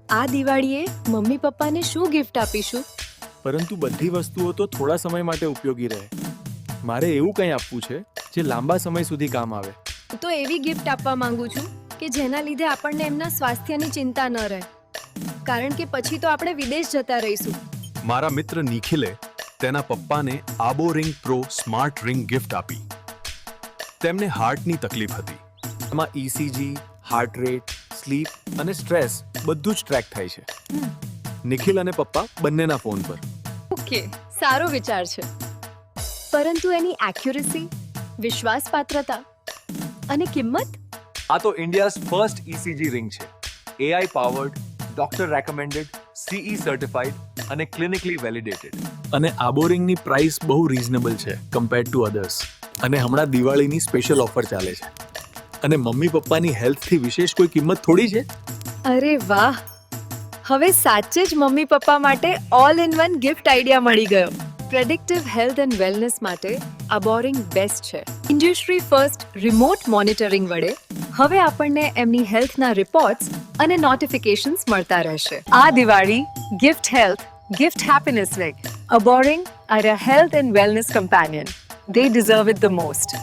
આ દિવાળીએ મમ્મી પપ્પાને શું ગિફ્ટ આપીશું? પરંતુ બધી વસ્તુઓ તો થોડા સમય માટે ઉપયોગી રહે. મારે એવું કંઈ આપવું છે જે લાંબા સમય સુધી કામ આવે. હું તો એવી ગિફ્ટ આપવા માંગુ છું કે જેના લીધે આપણને એમના સ્વાસ્થ્યની ચિંતા ન રહે, કારણ કે પછી તો આપણે વિદેશ જતા રહીશું. મારા મિત્ર નિખિલે તેના પપ્પાને આબો ring pro smart ring gift આપી. તેમને હાર્ટની તકલીફ હતી. એમાં ECG, હાર્ટ રેટ, સ્લીપ અને સ્ટ્રેસ બધું જ ટ્રેક થાય છે. નિખિલ અને પપ્પા બંનેના ફોન પર. ઓકે, સારો વિચાર છે. પરંતુ એની એક્યુરેસી, વિશ્વાસપાત્રતા અને કિંમત? આ તો ઇન્ડિયાઝ ફર્સ્ટ ECG રિંગ છે. AI powered, doctor recommended, CE certified અને ક્લિનિકલી વેલિડેટેડ. અને આબો રિંગની પ્રાઇસ બહુ રીઝનેબલ છે કમ્પેર્ડ ટુ અધર્સ. અને હમણાં દિવાળીની સ્પેશિયલ ઓફર ચાલે છે. અને મમ્મી પપ્પાની હેલ્થથી વિશેષ કોઈ કિંમત થોડી છે? અરે વાહ! હવે સાચે જ મમ્મી પપ્પા માટે all in one gift idea મળી ગયો. પ્રેડિક્ટિવ હેલ્થ એન્ડ વેલનેસ માટે અબોરિંગ બેસ્ટ છે. ઇન્ડસ્ટ્રી ફર્સ્ટ રિમોટ મોનિટરિંગ વડે હવે આપણને એમની હેલ્થના રિપોર્ટ્સ અને નોટિફિકેશન્સ મળતા રહેશે. આ Diwali gift health, gift happiness with અબોરિંગ are a health and wellness companion. They deserve it the most.